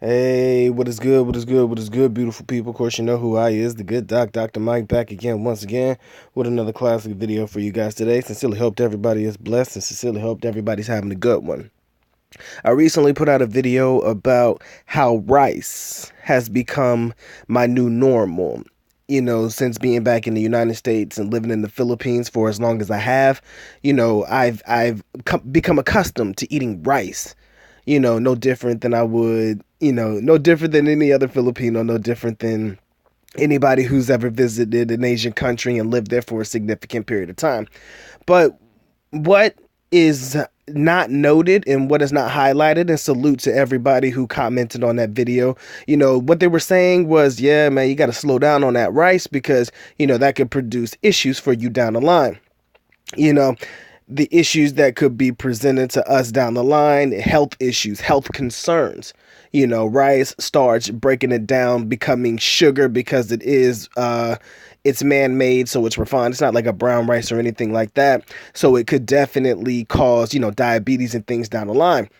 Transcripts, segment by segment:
Hey, what is good? What is good? What is good, beautiful people? Of course, you know who I is, the good doc, Dr. Mike, back again, once again, with another classic video for you guys today. Sincerely hoped everybody is blessed and sincerely hoped everybody's having a good one. I recently put out a video about how rice has become my new normal. Since being back in the United States and living in the Philippines for as long as I have, I've become accustomed to eating rice. No different than I would, no different than any other Filipino, no different than anybody who's ever visited an Asian country and lived there for a significant period of time. But what is not noted and what is not highlighted, and salute to everybody who commented on that video, what they were saying was, yeah, man, you got to slow down on that rice because, that could produce issues for you down the line. The issues that could be presented to us down the line, health issues, health concerns, rice, starch, breaking it down, becoming sugar because it's man-made, so it's refined. It's not like a brown rice or anything like that. So it could definitely cause, diabetes and things down the line.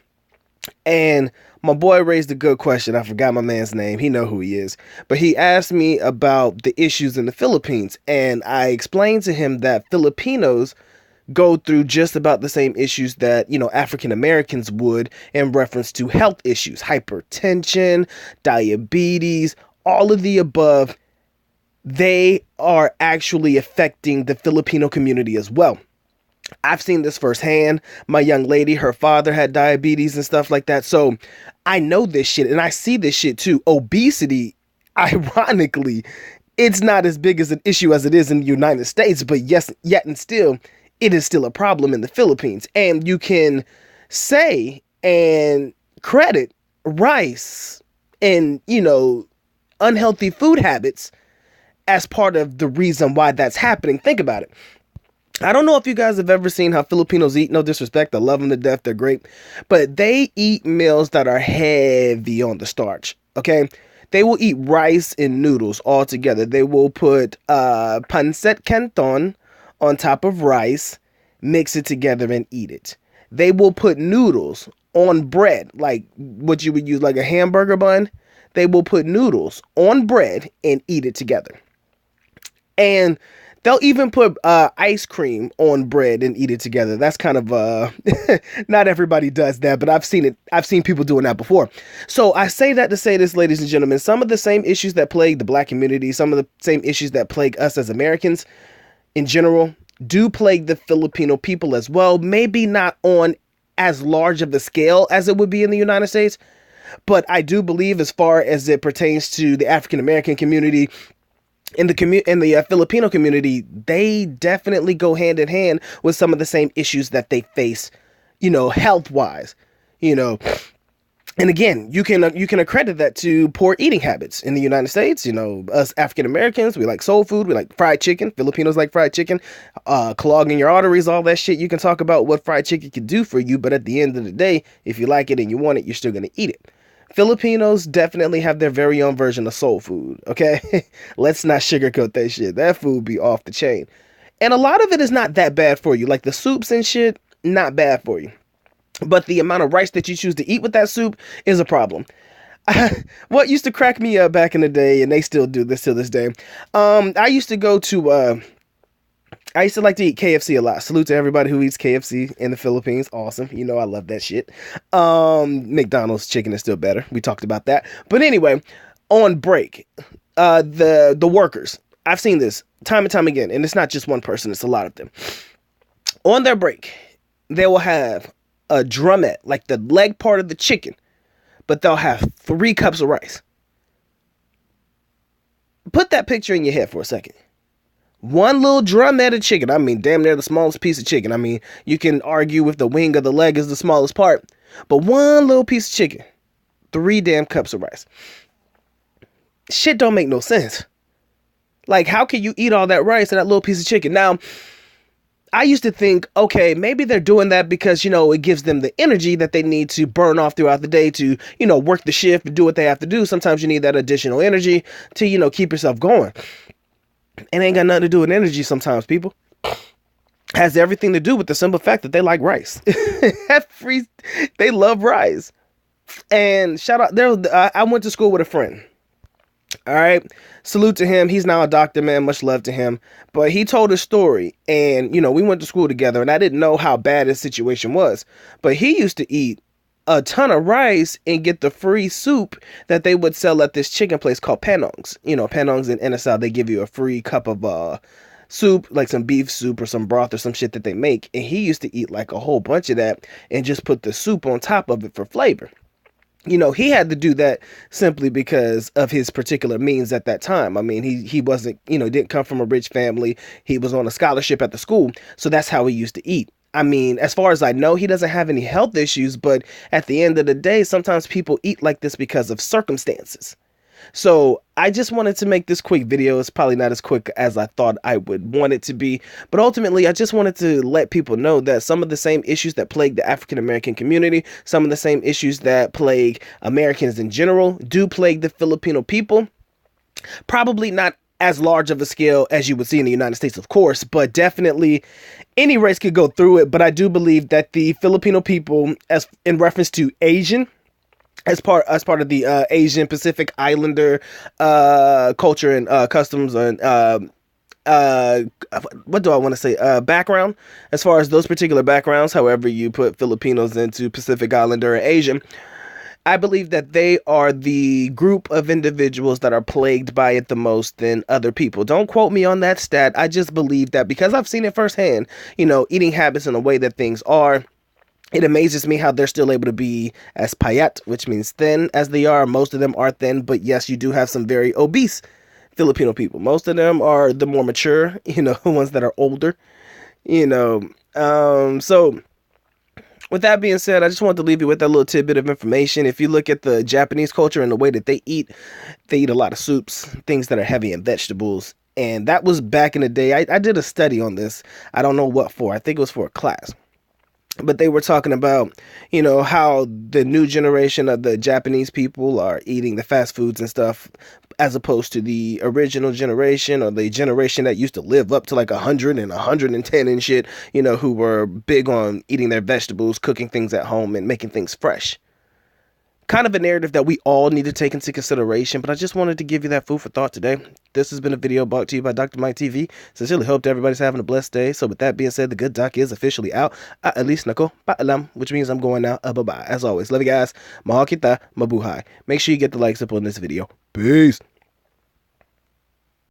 And my boy raised a good question. I forgot my man's name. He know who he is. But he asked me about the issues in the Philippines. And I explained to him that Filipinos go through just about the same issues that, African Americans would in reference to health issues, hypertension, diabetes, all of the above. They are actually affecting the Filipino community as well. I've seen this firsthand. My young lady, her father had diabetes and stuff like that. So I know this shit and I see this shit too. Obesity, ironically, it's not as big as an issue as it is in the United States, but yes, yet and still, it is still a problem in the Philippines. And you can say and credit rice and, unhealthy food habits as part of the reason why that's happening. Think about it. I don't know if you guys have ever seen how Filipinos eat. No disrespect. I love them to death. They're great. But they eat meals that are heavy on the starch. Okay? They will eat rice and noodles all together. They will put pancit canton on top of rice, mix it together and eat it. They will put noodles on bread, like what you would use like a hamburger bun. They will put noodles on bread and eat it together. And they'll even put ice cream on bread and eat it together. That's kind of not everybody does that, but I've seen it. I've seen people doing that before. So I say that to say this, ladies and gentlemen, some of the same issues that plague the black community, some of the same issues that plague us as Americans in general, do plague the Filipino people as well. Maybe not on as large of the scale as it would be in the United States, but I do believe as far as it pertains to the African American community, in the Filipino community, they definitely go hand in hand with some of the same issues that they face, health wise, And again, you can accredit that to poor eating habits in the United States. Us African Americans, we like soul food, we like fried chicken. Filipinos like fried chicken, clogging your arteries, all that shit. You can talk about what fried chicken can do for you, but at the end of the day, if you like it and you want it, you're still gonna eat it. Filipinos definitely have their very own version of soul food, okay? Let's not sugarcoat that shit. That food be off the chain. And a lot of it is not that bad for you. Like the soups and shit, not bad for you. But the amount of rice that you choose to eat with that soup is a problem. What used to crack me up back in the day, and they still do this to this day, I used to like to eat KFC a lot. Salute to everybody who eats KFC in the Philippines. Awesome. I love that shit. McDonald's chicken is still better. We talked about that. But anyway, on break, the workers, I've seen this time and time again, and it's not just one person, it's a lot of them. On their break, they will have a drumette, like the leg part of the chicken, but they'll have 3 cups of rice. Put that picture in your head for a second. One little drumette of chicken. I mean, damn near the smallest piece of chicken. I mean, you can argue if the wing of the leg is the smallest part, but one little piece of chicken, 3 damn cups of rice. Shit don't make no sense. Like, how can you eat all that rice and that little piece of chicken? Now, I used to think, okay, maybe they're doing that because, it gives them the energy that they need to burn off throughout the day to, work the shift and do what they have to do. Sometimes you need that additional energy to, keep yourself going. It ain't got nothing to do with energy sometimes, people. Has everything to do with the simple fact that they like rice. They love rice. And shout out there, I went to school with a friend. All right. Salute to him. He's now a doctor, man. Much love to him. But he told a story, and, we went to school together, and I didn't know how bad his situation was. But he used to eat a ton of rice and get the free soup that they would sell at this chicken place called Panongs. Panongs in NSL, they give you a free cup of soup, like some beef soup or some broth or some shit that they make. And he used to eat like a whole bunch of that and just put the soup on top of it for flavor. He had to do that simply because of his particular means at that time. I mean, he wasn't, didn't come from a rich family. He was on a scholarship at the school. So that's how he used to eat. I mean, as far as I know, he doesn't have any health issues, but at the end of the day, sometimes people eat like this because of circumstances. So I just wanted to make this quick video. It's probably not as quick as I thought I would want it to be, but ultimately I just wanted to let people know that some of the same issues that plague the African American community, some of the same issues that plague Americans in general, do plague the Filipino people. Probably not as large of a scale as you would see in the United States, of course, but definitely any race could go through it. But I do believe that the Filipino people, as in reference to Asian, as part of the Asian Pacific Islander culture and customs and what do I want to say, background, as far as those particular backgrounds, however you put Filipinos into Pacific Islander or Asian, I believe that they are the group of individuals that are plagued by it the most than other people. Don't quote me on that stat. I just believe that because I've seen it firsthand, eating habits and the way that things are. It amazes me how they're still able to be as payat, which means thin, as they are. Most of them are thin, but yes, you do have some very obese Filipino people. Most of them are the more mature, ones that are older, So with that being said, I just wanted to leave you with that little tidbit of information. If you look at the Japanese culture and the way that they eat a lot of soups, things that are heavy in vegetables. And that was back in the day. I did a study on this. I don't know what for. I think it was for a class. But they were talking about, how the new generation of the Japanese people are eating the fast foods and stuff, as opposed to the original generation or the generation that used to live up to like 100 and 110 and shit, who were big on eating their vegetables, cooking things at home and making things fresh. Kind of a narrative that we all need to take into consideration, but I just wanted to give you that food for thought today. This has been a video brought to you by Dr. Mike TV. Sincerely hope everybody's having a blessed day. So with that being said, the good doc is officially out. At least nako paalam, which means I'm going now. Bye-bye. As always, love you guys. Mahal kita, mabuhay. Make sure you get the likes up on this video. Peace.